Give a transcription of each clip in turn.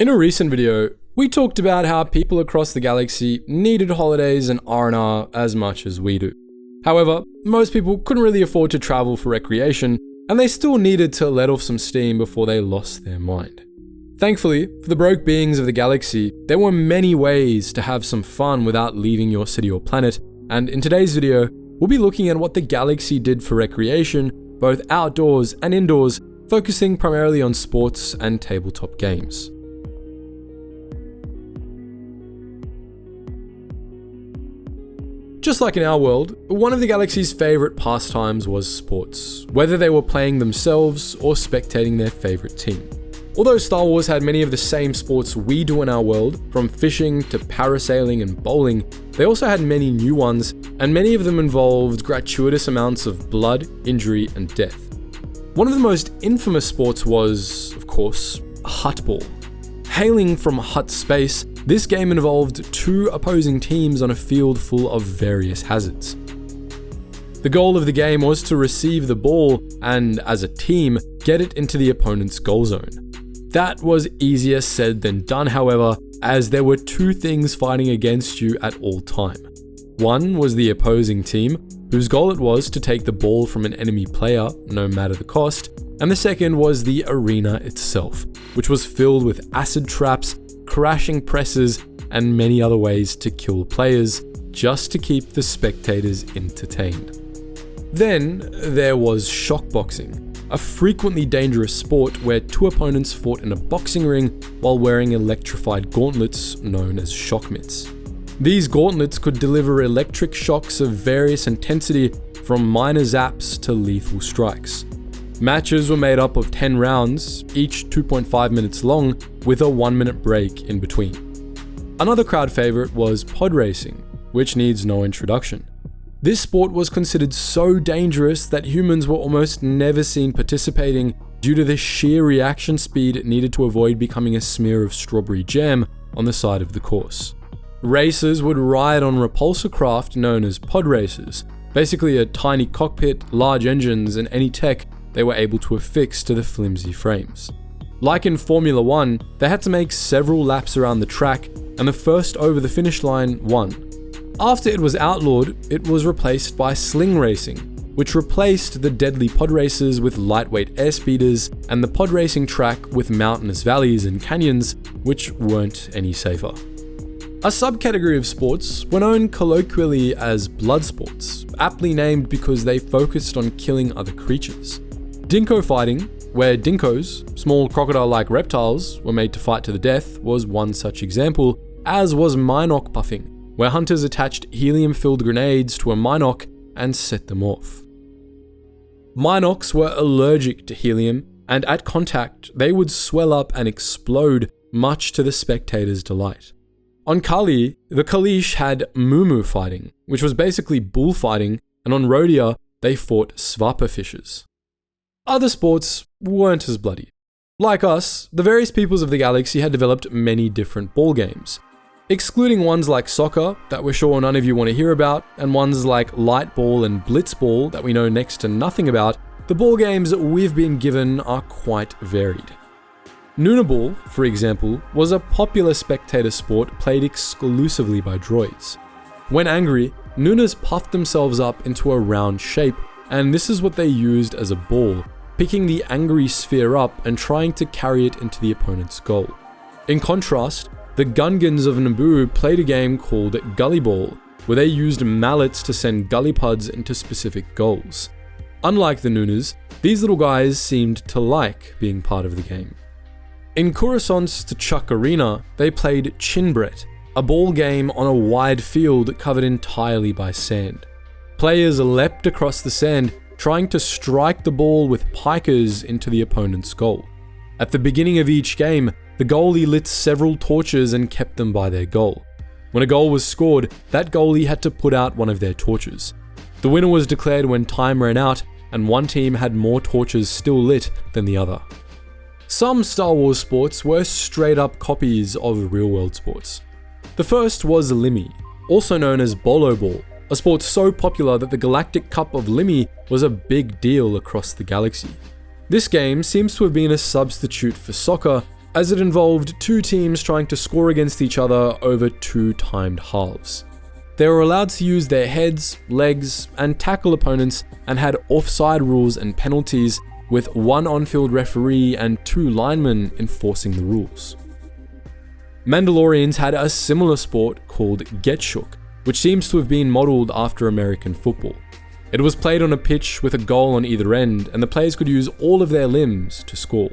In a recent video, we talked about how people across the galaxy needed holidays and R&R as much as we do. However, most people couldn't really afford to travel for recreation, and they still needed to let off some steam before they lost their mind. Thankfully, for the broke beings of the galaxy, there were many ways to have some fun without leaving your city or planet, and in today's video, we'll be looking at what the galaxy did for recreation, both outdoors and indoors, focusing primarily on sports and tabletop games. Just like in our world, one of the galaxy's favourite pastimes was sports, whether they were playing themselves or spectating their favourite team. Although Star Wars had many of the same sports we do in our world, from fishing to parasailing and bowling, they also had many new ones, and many of them involved gratuitous amounts of blood, injury, and death. One of the most infamous sports was, of course, Huttball. Hailing from Hutt space, this game involved two opposing teams on a field full of various hazards. The goal of the game was to receive the ball and, as a team, get it into the opponent's goal zone. That was easier said than done, however, as there were two things fighting against you at all time. One was the opposing team, whose goal it was to take the ball from an enemy player, no matter the cost, and the second was the arena itself, which was filled with acid traps, crashing presses, and many other ways to kill players, just to keep the spectators entertained. Then there was shockboxing, a frequently dangerous sport where two opponents fought in a boxing ring while wearing electrified gauntlets known as shock mitts. These gauntlets could deliver electric shocks of various intensity, from minor zaps to lethal strikes. Matches were made up of 10 rounds, each 2.5 minutes long, with a 1-minute break in between. Another crowd favorite was pod racing, which needs no introduction. This sport was considered so dangerous that humans were almost never seen participating due to the sheer reaction speed needed to avoid becoming a smear of strawberry jam on the side of the course. Racers would ride on repulsor craft known as pod racers, basically a tiny cockpit, large engines, and any tech they were able to affix to the flimsy frames. Like in Formula 1, they had to make several laps around the track, and the first over the finish line won. After it was outlawed, it was replaced by sling racing, which replaced the deadly pod races with lightweight airspeeders and the pod racing track with mountainous valleys and canyons, which weren't any safer. A subcategory of sports were known colloquially as blood sports, aptly named because they focused on killing other creatures. Dinko fighting, where dinkos, small crocodile-like reptiles, were made to fight to the death, was one such example, as was Minoc puffing, where hunters attached helium-filled grenades to a Minoc and set them off. Minocs were allergic to helium, and at contact, they would swell up and explode, much to the spectators' delight. On Kali, the Kalish had mumu fighting, which was basically bullfighting, and on Rhodia, they fought svapa fishes. Other sports weren't as bloody. Like us, the various peoples of the galaxy had developed many different ball games. Excluding ones like soccer, that we're sure none of you want to hear about, and ones like light ball and blitzball that we know next to nothing about, the ball games we've been given are quite varied. Noonaball, for example, was a popular spectator sport played exclusively by droids. When angry, Noonas puffed themselves up into a round shape, and this is what they used as a ball, picking the angry sphere up and trying to carry it into the opponent's goal. In contrast, the Gungans of Naboo played a game called Gully Ball, where they used mallets to send gullypuds into specific goals. Unlike the Noonas, these little guys seemed to like being part of the game. In Coruscant's T'Chuk Arena, they played Chinbret, a ball game on a wide field covered entirely by sand. Players leapt across the sand, trying to strike the ball with pikers into the opponent's goal. At the beginning of each game, the goalie lit several torches and kept them by their goal. When a goal was scored, that goalie had to put out one of their torches. The winner was declared when time ran out, and one team had more torches still lit than the other. Some Star Wars sports were straight up copies of real-world sports. The first was Limmy, also known as Bolo Ball, a sport so popular that the Galactic Cup of Limmy was a big deal across the galaxy. This game seems to have been a substitute for soccer, as it involved two teams trying to score against each other over two timed halves. They were allowed to use their heads, legs, and tackle opponents, and had offside rules and penalties, with one on-field referee and two linemen enforcing the rules. Mandalorians had a similar sport called Get Shook, which seems to have been modelled after American football. It was played on a pitch with a goal on either end, and the players could use all of their limbs to score.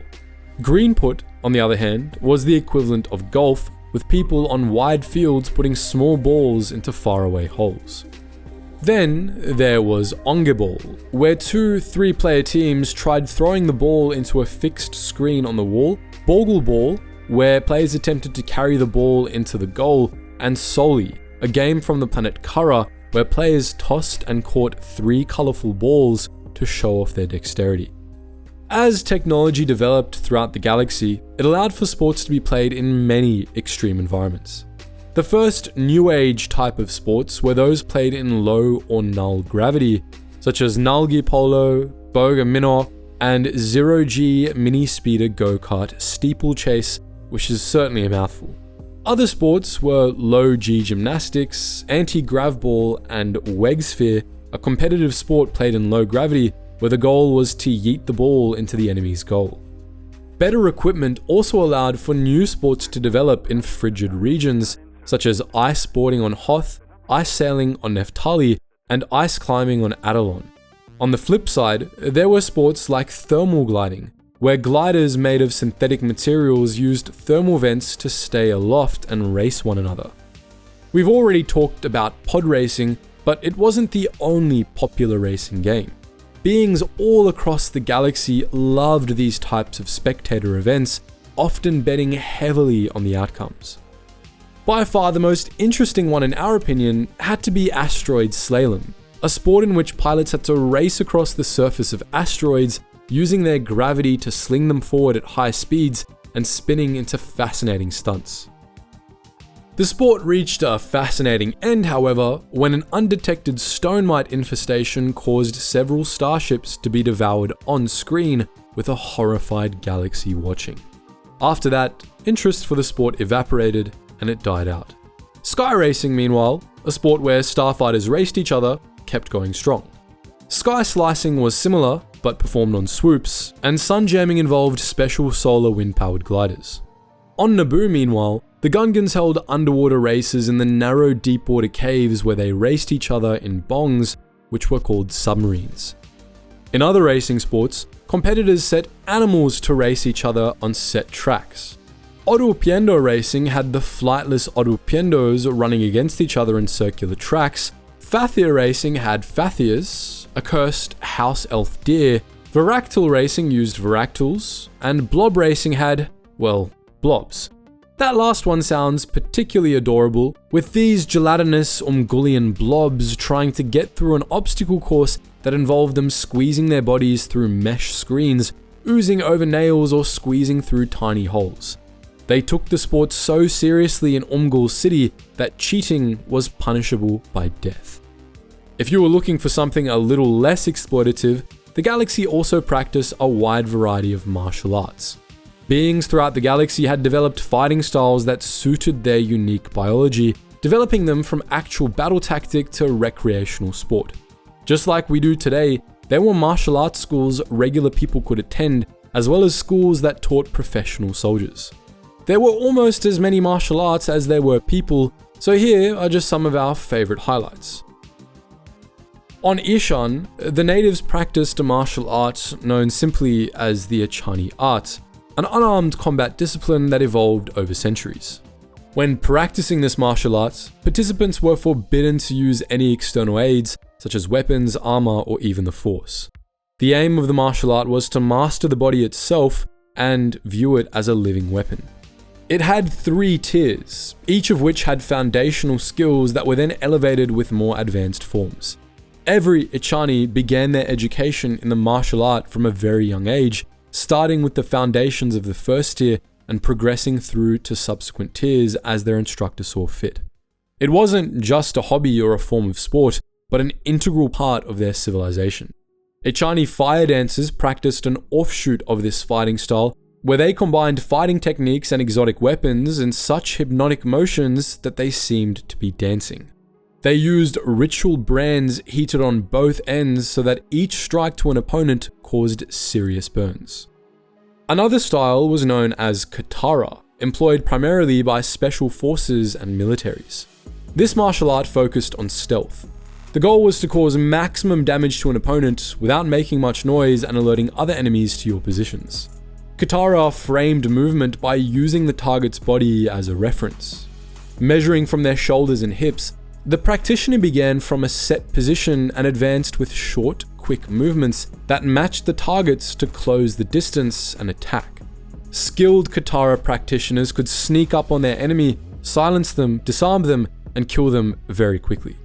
Green Put, on the other hand, was the equivalent of golf, with people on wide fields putting small balls into faraway holes. Then there was Ongeball, where two 3-player teams tried throwing the ball into a fixed screen on the wall, Bogle Ball, where players attempted to carry the ball into the goal, and Soli, a game from the planet Kara, where players tossed and caught 3 colourful balls to show off their dexterity. As technology developed throughout the galaxy, it allowed for sports to be played in many extreme environments. The first New Age type of sports were those played in low or null gravity, such as Nalgi Polo, Boga Minnow, and Zero-G Mini Speeder Go-Kart Steeplechase, which is certainly a mouthful. Other sports were low-G gymnastics, anti-grav ball, and Wegsphere, a competitive sport played in low gravity, where the goal was to yeet the ball into the enemy's goal. Better equipment also allowed for new sports to develop in frigid regions, such as ice boarding on Hoth, ice sailing on Neftali, and ice climbing on Adelon. On the flip side, there were sports like thermal gliding, where gliders made of synthetic materials used thermal vents to stay aloft and race one another. We've already talked about pod racing, but it wasn't the only popular racing game. Beings all across the galaxy loved these types of spectator events, often betting heavily on the outcomes. By far the most interesting one in our opinion had to be asteroid slalom, a sport in which pilots had to race across the surface of asteroids using their gravity to sling them forward at high speeds and spinning into fascinating stunts. The sport reached a fascinating end, however, when an undetected stone mite infestation caused several starships to be devoured on screen, with a horrified galaxy watching. After that, interest for the sport evaporated and it died out. Sky racing, meanwhile, a sport where starfighters raced each other, kept going strong. Sky slicing was similar, but performed on swoops, and sun jamming involved special solar wind-powered gliders. On Naboo, meanwhile, the Gungans held underwater races in the narrow deepwater caves where they raced each other in bongs, which were called submarines. In other racing sports, competitors set animals to race each other on set tracks. Orupiendo racing had the flightless Orupiendos running against each other in circular tracks. Fathia racing had Fathias, a cursed house elf deer. Varactyl racing used Varactyls, and Blob racing had, well, blobs. That last one sounds particularly adorable, with these gelatinous Umgullian blobs trying to get through an obstacle course that involved them squeezing their bodies through mesh screens, oozing over nails or squeezing through tiny holes. They took the sport so seriously in Umgul City that cheating was punishable by death. If you were looking for something a little less exploitative, the galaxy also practiced a wide variety of martial arts. Beings throughout the galaxy had developed fighting styles that suited their unique biology, developing them from actual battle tactic to recreational sport. Just like we do today, there were martial arts schools regular people could attend, as well as schools that taught professional soldiers. There were almost as many martial arts as there were people, so here are just some of our favorite highlights. On Ishan, the natives practiced a martial art known simply as the Achani art, an unarmed combat discipline that evolved over centuries. When practicing this martial art, participants were forbidden to use any external aids, such as weapons, armor, or even the Force. The aim of the martial art was to master the body itself and view it as a living weapon. It had 3 tiers, each of which had foundational skills that were then elevated with more advanced forms. Every Ichani began their education in the martial art from a very young age, starting with the foundations of the first tier and progressing through to subsequent tiers as their instructor saw fit. It wasn't just a hobby or a form of sport, but an integral part of their civilization. Ichani fire dancers practiced an offshoot of this fighting style, where they combined fighting techniques and exotic weapons in such hypnotic motions that they seemed to be dancing. They used ritual brands heated on both ends so that each strike to an opponent caused serious burns. Another style was known as katara, employed primarily by special forces and militaries. This martial art focused on stealth. The goal was to cause maximum damage to an opponent without making much noise and alerting other enemies to your positions. Katara framed movement by using the target's body as a reference. Measuring from their shoulders and hips, the practitioner began from a set position and advanced with short, quick movements that matched the targets to close the distance and attack. Skilled katara practitioners could sneak up on their enemy, silence them, disarm them, and kill them very quickly.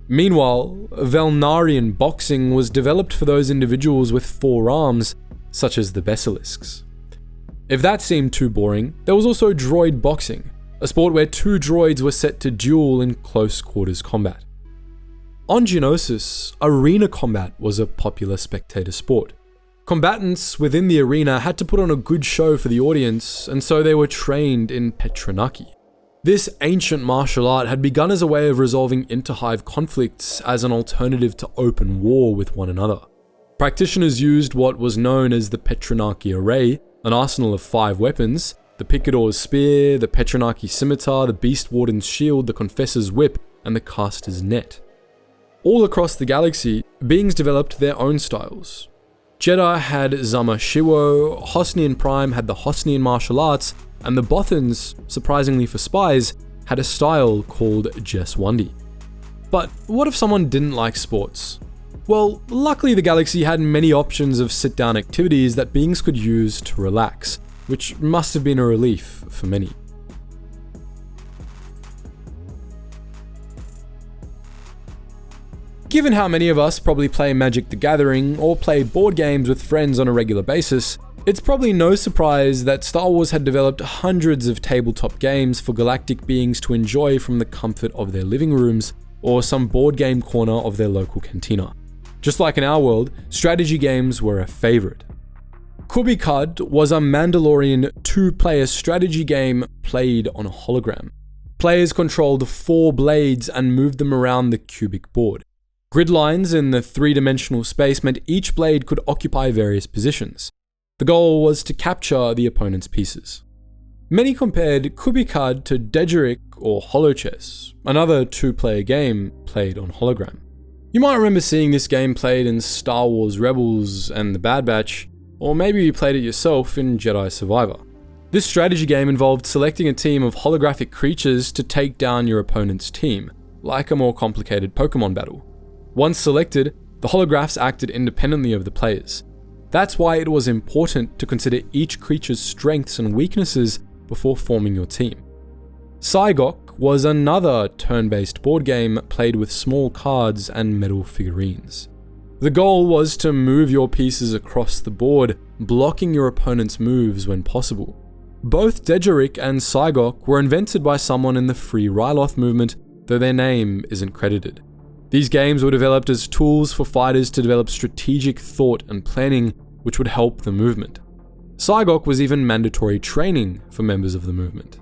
Meanwhile, Valnarian boxing was developed for those individuals with 4 arms, such as the basilisks. If that seemed too boring, there was also droid boxing, a sport where 2 droids were set to duel in close quarters combat. On Geonosis, arena combat was a popular spectator sport. Combatants within the arena had to put on a good show for the audience, and so they were trained in Petranaki. This ancient martial art had begun as a way of resolving interhive conflicts as an alternative to open war with one another. Practitioners used what was known as the Petranaki array, an arsenal of 5 weapons: the Picador's spear, the Petranaki scimitar, the Beast Warden's shield, the Confessor's whip, and the caster's net. All across the galaxy, beings developed their own styles. Jedi had Zama Shiwo, Hosnian Prime had the Hosnian martial arts, and the Bothans, surprisingly for spies, had a style called Jeswandi. But what if someone didn't like sports? Well, luckily the galaxy had many options of sit-down activities that beings could use to relax, which must have been a relief for many. Given how many of us probably play Magic the Gathering or play board games with friends on a regular basis, it's probably no surprise that Star Wars had developed hundreds of tabletop games for galactic beings to enjoy from the comfort of their living rooms or some board game corner of their local cantina. Just like in our world, strategy games were a favorite. Kubikad was a Mandalorian 2-player strategy game played on a hologram. Players controlled 4 blades and moved them around the cubic board. Grid lines in the 3-dimensional space meant each blade could occupy various positions. The goal was to capture the opponent's pieces. Many compared Kubikad to Dejarik or Holochess, another 2-player game played on hologram. You might remember seeing this game played in Star Wars Rebels and The Bad Batch, or maybe you played it yourself in Jedi Survivor. This strategy game involved selecting a team of holographic creatures to take down your opponent's team, like a more complicated Pokemon battle. Once selected, the holographs acted independently of the players. That's why it was important to consider each creature's strengths and weaknesses before forming your team. Cygok was another turn-based board game played with small cards and metal figurines. The goal was to move your pieces across the board, blocking your opponent's moves when possible. Both Dejarik and Cygok were invented by someone in the Free Ryloth movement, though their name isn't credited. These games were developed as tools for fighters to develop strategic thought and planning, which would help the movement. Cygok was even mandatory training for members of the movement.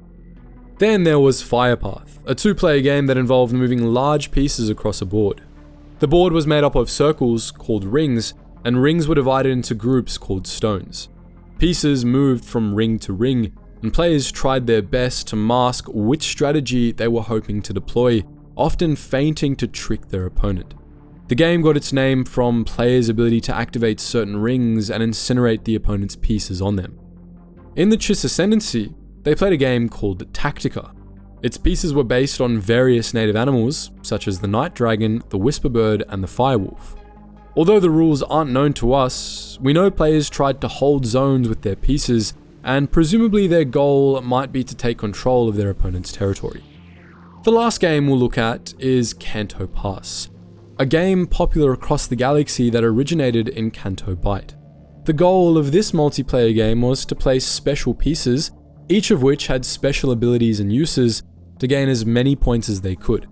Then there was Firepath, a 2-player game that involved moving large pieces across a board. The board was made up of circles called rings, and rings were divided into groups called stones. Pieces moved from ring to ring, and players tried their best to mask which strategy they were hoping to deploy, often feinting to trick their opponent. The game got its name from players' ability to activate certain rings and incinerate the opponent's pieces on them. In the Chiss Ascendancy, they played a game called Tactica. Its pieces were based on various native animals, such as the night dragon, the whisperbird, and the firewolf. Although the rules aren't known to us, we know players tried to hold zones with their pieces, and presumably their goal might be to take control of their opponent's territory. The last game we'll look at is Canto Pass, a game popular across the galaxy that originated in Canto Bight. The goal of this multiplayer game was to place special pieces, each of which had special abilities and uses, to gain as many points as they could.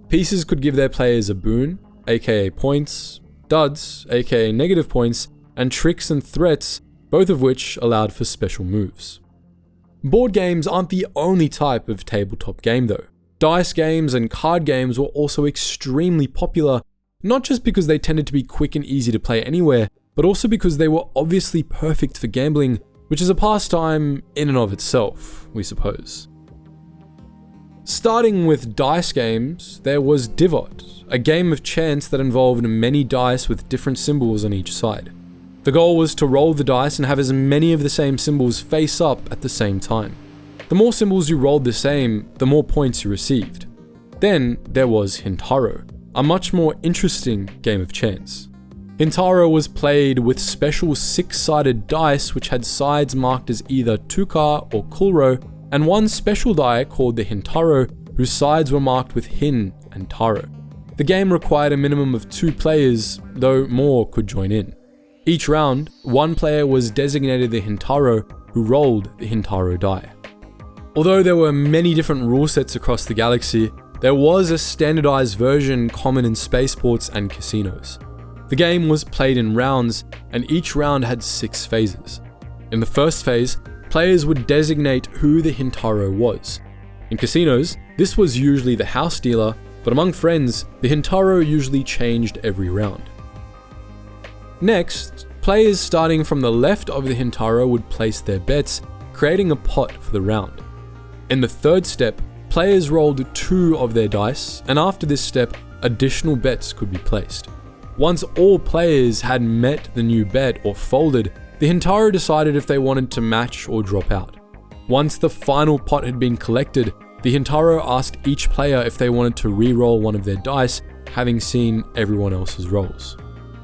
Pieces could give their players a boon, aka points, duds, aka negative points, and tricks and threats, both of which allowed for special moves. Board games aren't the only type of tabletop game though. Dice games and card games were also extremely popular, not just because they tended to be quick and easy to play anywhere, but also because they were obviously perfect for gambling, which is a pastime in and of itself, we suppose. Starting with dice games, there was Divot, a game of chance that involved many dice with different symbols on each side. The goal was to roll the dice and have as many of the same symbols face up at the same time. The more symbols you rolled the same, the more points you received. Then there was Hintaro, a much more interesting game of chance. Hintaro was played with special 6-sided dice which had sides marked as either Tuka or Kulro, and one special die called the Hintaro whose sides were marked with Hin and Taro. The game required a minimum of 2 players, though more could join in. Each round, one player was designated the Hintaro who rolled the Hintaro die. Although there were many different rule sets across the galaxy, there was a standardized version common in spaceports and casinos. The game was played in rounds, and each round had 6 phases. In the first phase, players would designate who the Hintaro was. In casinos, this was usually the house dealer, but among friends, the Hintaro usually changed every round. Next, players starting from the left of the Hintaro would place their bets, creating a pot for the round. In the third step, players rolled 2 of their dice, and after this step, additional bets could be placed. Once all players had met the new bet or folded, the Hintaro decided if they wanted to match or drop out. Once the final pot had been collected, the Hintaro asked each player if they wanted to re-roll one of their dice, having seen everyone else's rolls.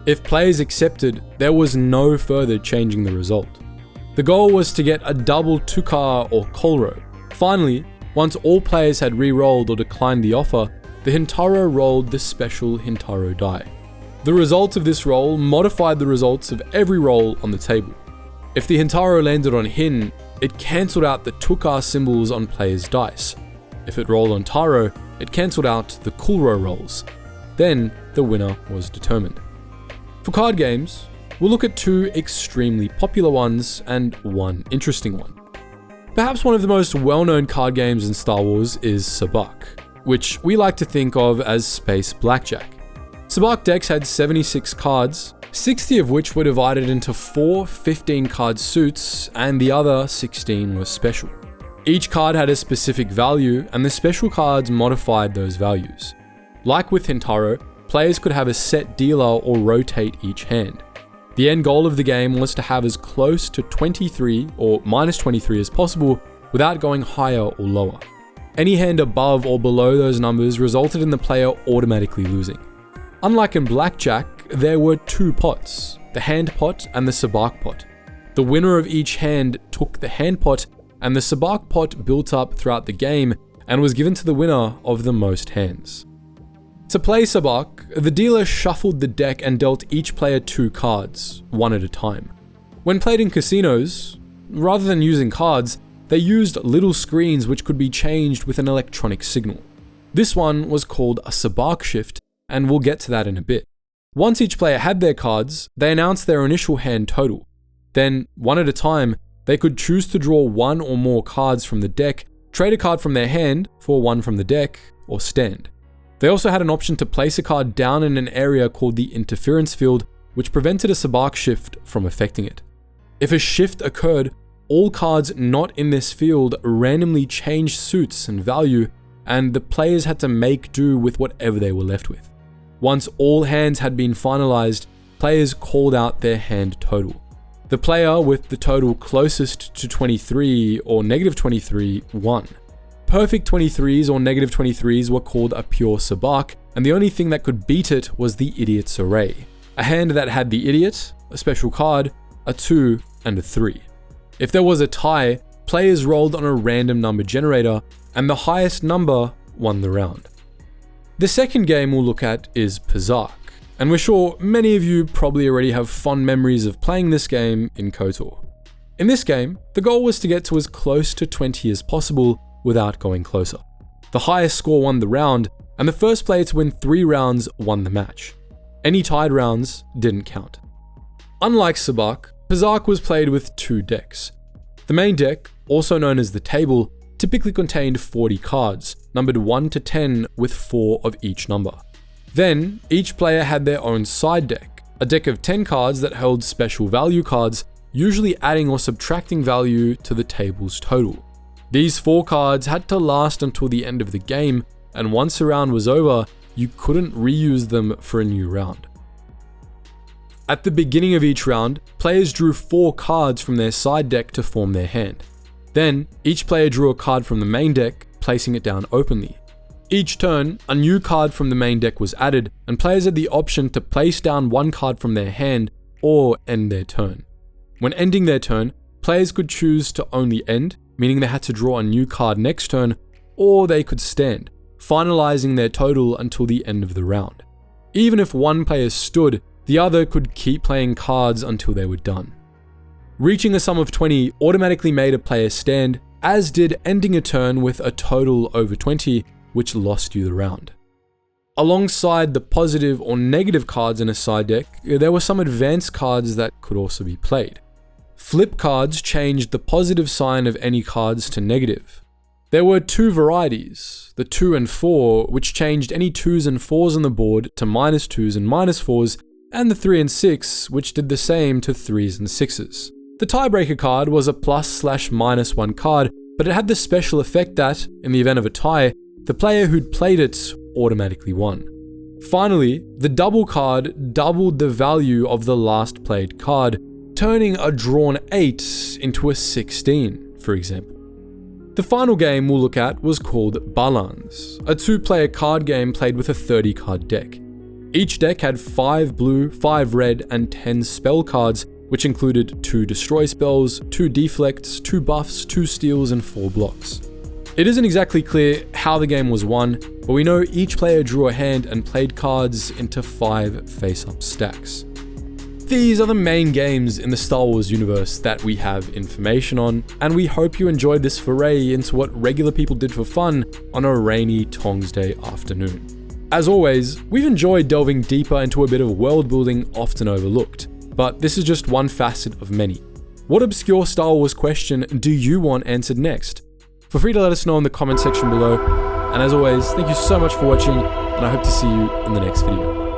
If players accepted, there was no further changing the result. The goal was to get a double Tuka or Kolro. Finally, once all players had re-rolled or declined the offer, the Hintaro rolled the special Hintaro die. The result of this roll modified the results of every roll on the table. If the Hintaro landed on Hin, it cancelled out the Tuka symbols on players' dice. If it rolled on Taro, it cancelled out the Kulro rolls. Then the winner was determined. For card games, we'll look at 2 extremely popular ones and one interesting one. Perhaps one of the most well-known card games in Star Wars is Pazaak, which we like to think of as space blackjack. Pazaak decks had 76 cards, 60 of which were divided into 4 15-card suits, and the other 16 were special. Each card had a specific value, and the special cards modified those values. Like with Hintaro, players could have a set dealer or rotate each hand. The end goal of the game was to have as close to 23 or minus 23 as possible without going higher or lower. Any hand above or below those numbers resulted in the player automatically losing. Unlike in blackjack, there were 2 pots, the hand pot and the Pazaak pot. The winner of each hand took the hand pot, and the Pazaak pot built up throughout the game and was given to the winner of the most hands. To play Pazaak, the dealer shuffled the deck and dealt each player 2 cards, one at a time. When played in casinos, rather than using cards, they used little screens which could be changed with an electronic signal. This one was called a Pazaak shift, and we'll get to that in a bit. Once each player had their cards, they announced their initial hand total. Then, one at a time, they could choose to draw 1 or more cards from the deck, trade a card from their hand for one from the deck, or stand. They also had an option to place a card down in an area called the interference field, which prevented a Pazaak shift from affecting it. If a shift occurred, all cards not in this field randomly changed suits and value, and the players had to make do with whatever they were left with. Once all hands had been finalized, players called out their hand total. The player with the total closest to 23 or negative 23 won. Perfect 23s or negative 23s were called a pure Pazaak, and the only thing that could beat it was the Idiot's Array, a hand that had the Idiot, a special card, a 2, and a 3. If there was a tie, players rolled on a random number generator, and the highest number won the round. The second game we'll look at is Pazaak, and we're sure many of you probably already have fond memories of playing this game in KOTOR. In this game, the goal was to get to as close to 20 as possible without going closer. The highest score won the round, and the first player to win 3 rounds won the match. Any tied rounds didn't count. Unlike Pazaak, Pazaak was played with 2 decks. The main deck, also known as the table, typically contained 40 cards, numbered 1 to 10 with 4 of each number. Then, each player had their own side deck, a deck of 10 cards that held special value cards, usually adding or subtracting value to the table's total. These 4 cards had to last until the end of the game, and once a round was over, you couldn't reuse them for a new round. At the beginning of each round, players drew 4 cards from their side deck to form their hand. Then, each player drew a card from the main deck, placing it down openly. Each turn, a new card from the main deck was added, and players had the option to place down 1 card from their hand or end their turn. When ending their turn, players could choose to only end, meaning they had to draw a new card next turn, or they could stand, finalizing their total until the end of the round. Even if one player stood, the other could keep playing cards until they were done. Reaching a sum of 20 automatically made a player stand, as did ending a turn with a total over 20, which lost you the round. Alongside the positive or negative cards in a side deck, there were some advanced cards that could also be played. Flip cards changed the positive sign of any cards to negative. There were 2 varieties, the 2 and 4, which changed any 2s and 4s on the board to -2s and -4s, and the 3 and 6, which did the same to 3s and 6s. The tiebreaker card was a +/-1 card, but it had the special effect that, in the event of a tie, the player who'd played it automatically won. Finally, the double card doubled the value of the last played card, turning a drawn 8 into a 16, for example. The final game we'll look at was called Balance, a 2-player card game played with a 30-card deck. Each deck had 5 blue, 5 red, and 10 spell cards, which included 2 destroy spells, 2 deflects, 2 buffs, 2 steals, and 4 blocks. It isn't exactly clear how the game was won, but we know each player drew a hand and played cards into 5 face-up stacks. These are the main games in the Star Wars universe that we have information on, and we hope you enjoyed this foray into what regular people did for fun on a rainy Tongs Day afternoon. As always, we've enjoyed delving deeper into a bit of world building often overlooked, but this is just one facet of many. What obscure Star Wars question do you want answered next? Feel free to let us know in the comment section below, and as always, thank you so much for watching, and I hope to see you in the next video.